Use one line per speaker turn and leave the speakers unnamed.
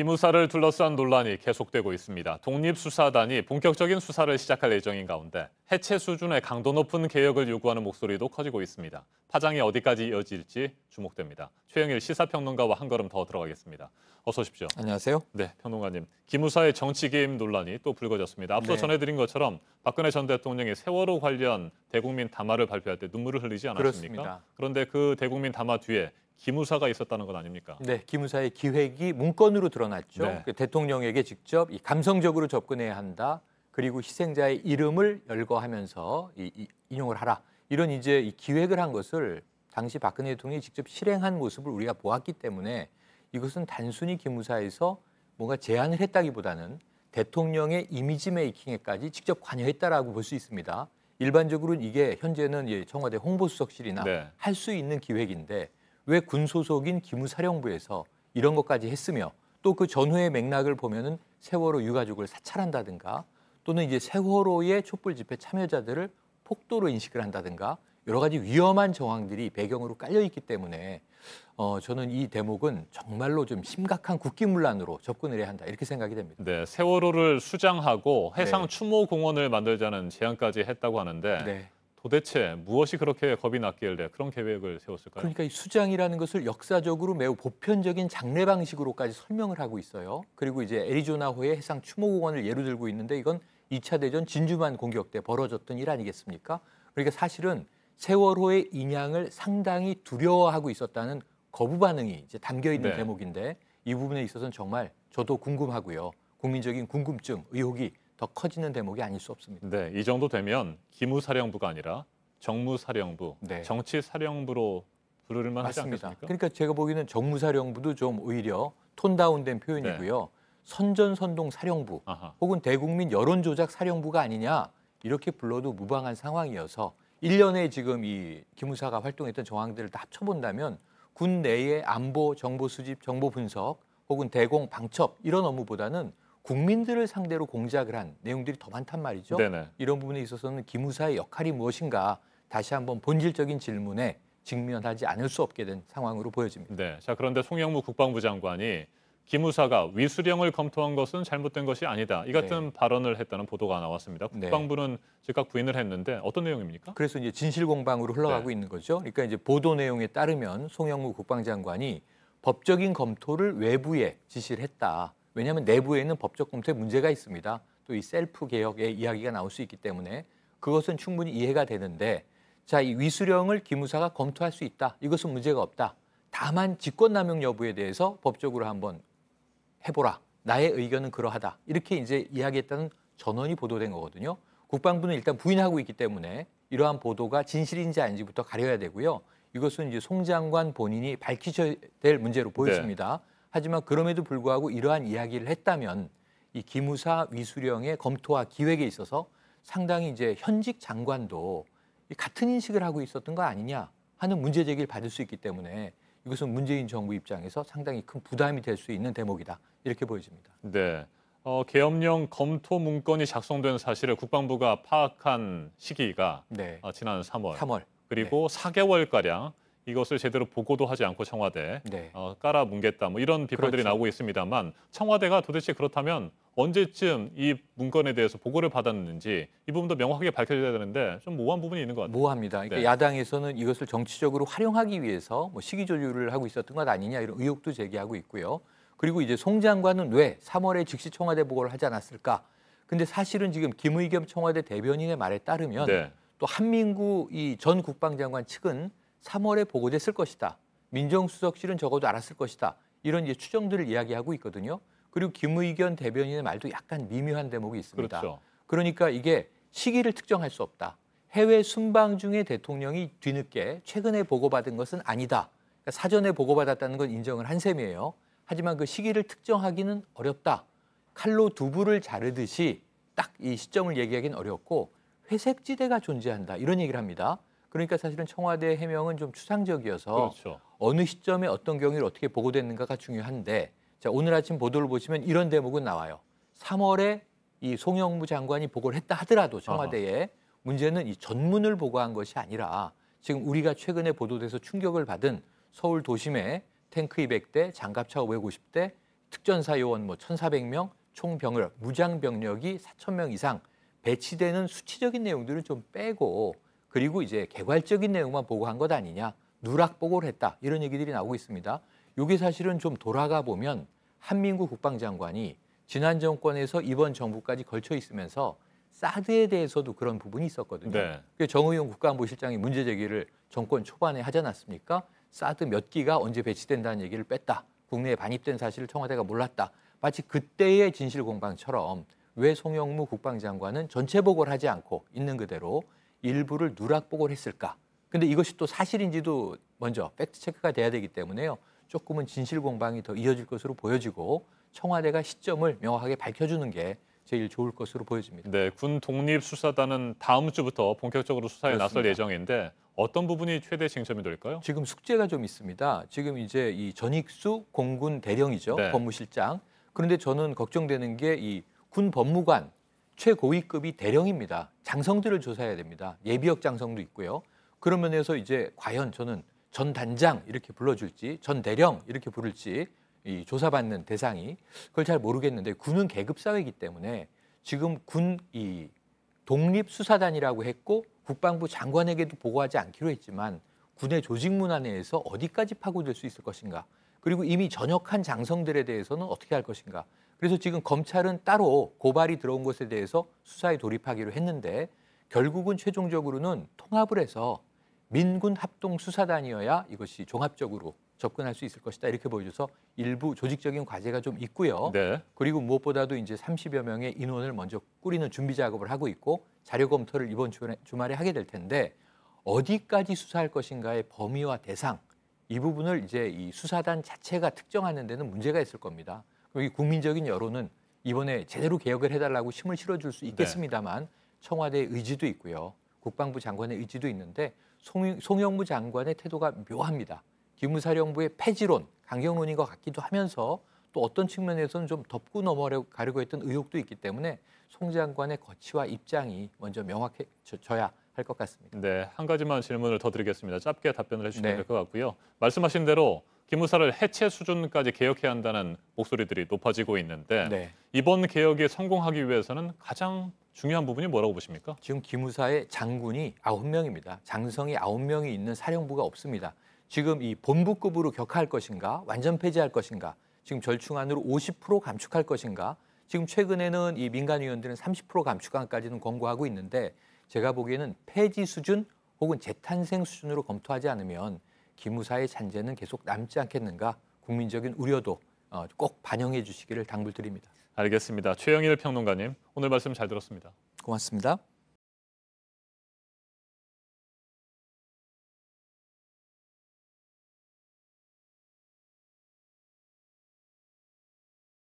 기무사를 둘러싼 논란이 계속되고 있습니다. 독립수사단이 본격적인 수사를 시작할 예정인 가운데 해체 수준의 강도 높은 개혁을 요구하는 목소리도 커지고 있습니다. 파장이 어디까지 이어질지 주목됩니다. 최영일 시사평론가와 한 걸음 더 들어가겠습니다. 어서 오십시오.
안녕하세요.
네, 평론가님. 기무사의 정치 개입 논란이 또 불거졌습니다. 앞서 전해드린 것처럼 박근혜 전 대통령이 세월호 관련 대국민 담화를 발표할 때 눈물을 흘리지 않았습니까?
그렇습니다.
그런데 그 대국민 담화 뒤에 기무사가 있었다는 건 아닙니까?
네, 기무사의 기획이 문건으로 드러났죠.
네.
대통령에게 직접 감성적으로 접근해야 한다. 그리고 희생자의 이름을 열거하면서 인용을 하라. 이런 이제 이 기획을 한 것을 당시 박근혜 대통령이 직접 실행한 모습을 우리가 보았기 때문에 이것은 단순히 기무사에서 뭔가 제안을 했다기보다는 대통령의 이미지 메이킹에까지 직접 관여했다라고 볼 수 있습니다. 일반적으로는 이게 현재는 청와대 홍보수석실이나
네.
할 수 있는 기획인데 왜 군 소속인 기무사령부에서 이런 것까지 했으며 또 그 전후의 맥락을 보면은 세월호 유가족을 사찰한다든가 또는 이제 세월호의 촛불 집회 참여자들을 폭도로 인식을 한다든가 여러 가지 위험한 정황들이 배경으로 깔려 있기 때문에 저는 이 대목은 정말로 좀 심각한 국기문란으로 접근을 해야 한다 이렇게 생각이 됩니다.
네, 세월호를 수장하고 해상
네.
추모 공원을 만들자는 제안까지 했다고 하는데
네.
도대체 무엇이 그렇게 겁이 났길래 그런 계획을 세웠을까요?
그러니까 이 수장이라는 것을 역사적으로 매우 보편적인 장례 방식으로까지 설명을 하고 있어요. 그리고 이제 애리조나호의 해상 추모공원을 예로 들고 있는데 이건 2차 대전 진주만 공격 때 벌어졌던 일 아니겠습니까? 그러니까 사실은 세월호의 인양을 상당히 두려워하고 있었다는 거부 반응이 이제 담겨 있는
네.
대목인데 이 부분에 있어서는 정말 저도 궁금하고요. 국민적인 궁금증, 의혹이 더 커지는 대목이 아닐 수 없습니다.
네, 이 정도 되면 기무사령부가 아니라 정무사령부,
네.
정치사령부로 부르면 하지
맞습니다.
않겠습니까?
그러니까 제가 보기에는 정무사령부도 좀 오히려 톤 다운된 표현이고요. 선전선동 사령부
아하.
혹은 대국민 여론조작 사령부가 아니냐 이렇게 불러도 무방한 상황이어서 1년에 지금 이 기무사가 활동했던 정황들을 다 합쳐본다면 군 내의 안보, 정보 수집, 정보 분석 혹은 대공, 방첩 이런 업무보다는 국민들을 상대로 공작을 한 내용들이 더 많단 말이죠.
네네.
이런 부분에 있어서는 기무사의 역할이 무엇인가 다시 한번 본질적인 질문에 직면하지 않을 수 없게 된 상황으로 보여집니다.
네, 자 그런데 송영무 국방부 장관이 기무사가 위수령을 검토한 것은 잘못된 것이 아니다. 이 같은 발언을 했다는 보도가 나왔습니다.
네.
국방부는 즉각 부인을 했는데 어떤 내용입니까?
그래서 이제 진실공방으로 흘러가고 있는 거죠. 그러니까 이제 보도 내용에 따르면 송영무 국방장관이 법적인 검토를 외부에 지시를 했다. 왜냐하면 내부에는 법적 검토에 문제가 있습니다. 또 이 셀프 개혁의 이야기가 나올 수 있기 때문에 그것은 충분히 이해가 되는데 자, 이 위수령을 기무사가 검토할 수 있다. 이것은 문제가 없다. 다만 직권남용 여부에 대해서 법적으로 한번 해보라. 나의 의견은 그러하다. 이렇게 이제 이야기했다는 전원이 보도된 거거든요. 국방부는 일단 부인하고 있기 때문에 이러한 보도가 진실인지 아닌지부터 가려야 되고요. 이것은 이제 송 장관 본인이 밝히셔야 될 문제로 보였습니다. 하지만 그럼에도 불구하고 이러한 이야기를 했다면 이 기무사 위수령의 검토와 기획에 있어서 상당히 이제 현직 장관도 같은 인식을 하고 있었던 거 아니냐 하는 문제 제기를 받을 수 있기 때문에 이것은 문재인 정부 입장에서 상당히 큰 부담이 될 수 있는 대목이다. 이렇게 보여집니다.
네, 계엄령 검토 문건이 작성된 사실을 국방부가 파악한 시기가 지난 3월. 그리고 4개월가량 이것을 제대로 보고도 하지 않고 청와대 깔아뭉갰다. 뭐 이런 비판들이 나오고 있습니다만 청와대가 도대체 그렇다면 언제쯤 이 문건에 대해서 보고를 받았는지 이 부분도 명확하게 밝혀져야 되는데 좀 모호한 부분이 있는 것 같아요.
모호합니다. 그러니까 야당에서는 이것을 정치적으로 활용하기 위해서 뭐 시기 조율을 하고 있었던 것 아니냐 이런 의혹도 제기하고 있고요. 그리고 이제 송 장관은 왜 3월에 즉시 청와대 보고를 하지 않았을까? 근데 사실은 지금 김의겸 청와대 대변인의 말에 따르면 또 한민구 이 전 국방장관 측은 3월에 보고됐을 것이다. 민정수석실은 적어도 알았을 것이다. 이런 이제 추정들을 이야기하고 있거든요. 그리고 김의겸 대변인의 말도 약간 미묘한 대목이 있습니다.
그렇죠.
그러니까 이게 시기를 특정할 수 없다. 해외 순방 중에 대통령이 뒤늦게 최근에 보고받은 것은 아니다. 그러니까 사전에 보고받았다는 건 인정을 한 셈이에요. 하지만 그 시기를 특정하기는 어렵다. 칼로 두부를 자르듯이 딱 이 시점을 얘기하기는 어렵고 회색지대가 존재한다. 이런 얘기를 합니다. 그러니까 사실은 청와대 해명은 좀 추상적이어서 어느 시점에 어떤 경위를 어떻게 보고됐는가가 중요한데 자, 오늘 아침 보도를 보시면 이런 대목은 나와요. 3월에 이 송영무 장관이 보고를 했다 하더라도 청와대에 문제는 이 전문을 보고한 것이 아니라 지금 우리가 최근에 보도돼서 충격을 받은 서울 도심에 탱크 200대, 장갑차 550대, 특전사 요원 1,400명, 총병력, 무장 병력이 4,000명 이상 배치되는 수치적인 내용들을 좀 빼고 그리고 이제 개괄적인 내용만 보고한 것 아니냐, 누락보고를 했다 이런 얘기들이 나오고 있습니다. 이게 사실은 좀 돌아가 보면 한민구 국방장관이 지난 정권에서 이번 정부까지 걸쳐 있으면서 사드에 대해서도 그런 부분이 있었거든요.
네.
정의용 국가안보실장이 문제 제기를 정권 초반에 하지 않았습니까? 사드 몇 기가 언제 배치된다는 얘기를 뺐다. 국내에 반입된 사실을 청와대가 몰랐다. 마치 그때의 진실공방처럼 왜 송영무 국방장관은 전체 보고를 하지 않고 있는 그대로 일부를 누락보고를 했을까? 근데 이것이 또 사실인지도 먼저 팩트체크가 돼야 되기 때문에요. 조금은 진실공방이 더 이어질 것으로 보여지고 청와대가 시점을 명확하게 밝혀주는 게 제일 좋을 것으로 보여집니다.
네, 군 독립수사단은 다음 주부터 본격적으로 수사에
그렇습니다.
나설 예정인데 어떤 부분이 최대 쟁점이 될까요?
지금 숙제가 좀 있습니다. 지금 이제 이 전익수 공군 대령이죠.
네.
법무실장. 그런데 저는 걱정되는 게 이 군 법무관 최고위급이 대령입니다. 장성들을 조사해야 됩니다. 예비역 장성도 있고요. 그런 면에서 이제 과연 저는 전 단장 이렇게 불러줄지 전 대령 이렇게 부를지 이 조사받는 대상이 그걸 잘 모르겠는데 군은 계급 사회이기 때문에 지금 군 이 독립수사단이라고 했고 국방부 장관에게도 보고하지 않기로 했지만 군의 조직 문화 내에서 어디까지 파고들 수 있을 것인가, 그리고 이미 전역한 장성들에 대해서는 어떻게 할 것인가. 그래서 지금 검찰은 따로 고발이 들어온 것에 대해서 수사에 돌입하기로 했는데 결국은 최종적으로는 통합을 해서 민군 합동수사단이어야 이것이 종합적으로 접근할 수 있을 것이다 이렇게 보여줘서 일부 조직적인 과제가 좀 있고요.
네.
그리고 무엇보다도 이제 30여 명의 인원을 먼저 꾸리는 준비 작업을 하고 있고 자료 검토를 이번 주말에 하게 될 텐데 어디까지 수사할 것인가의 범위와 대상, 이 부분을 이제 이 수사단 자체가 특정하는 데는 문제가 있을 겁니다. 그리고 이 국민적인 여론은 이번에 제대로 개혁을 해달라고 힘을 실어줄 수 있겠습니다만 청와대의 의지도 있고요. 국방부 장관의 의지도 있는데 송영무 장관의 태도가 묘합니다. 기무사령부의 폐지론, 강경론인 것 같기도 하면서 또 어떤 측면에서는 좀 덮고 넘어가려고 했던 의혹도 있기 때문에 송 장관의 거취와 입장이 먼저 명확해져야 할 것 같습니다.
네, 한 가지만 질문을 더 드리겠습니다. 짧게 답변을 해주시면 될 것 같고요. 말씀하신 대로 기무사를 해체 수준까지 개혁해야 한다는 목소리들이 높아지고 있는데 이번 개혁에 성공하기 위해서는 가장 중요한 부분이 뭐라고 보십니까?
지금 기무사의 장군이 9명입니다. 장성이 9명이 있는 사령부가 없습니다. 지금 이 본부급으로 격하할 것인가, 완전 폐지할 것인가, 지금 절충안으로 50% 감축할 것인가, 지금 최근에는 이 민간위원들은 30% 감축안까지는 권고하고 있는데 제가 보기에는 폐지 수준 혹은 재탄생 수준으로 검토하지 않으면 기무사의 잔재는 계속 남지 않겠는가, 국민적인 우려도 꼭 반영해 주시기를 당부드립니다.
알겠습니다. 최영일 평론가님, 오늘 말씀 잘 들었습니다.
고맙습니다.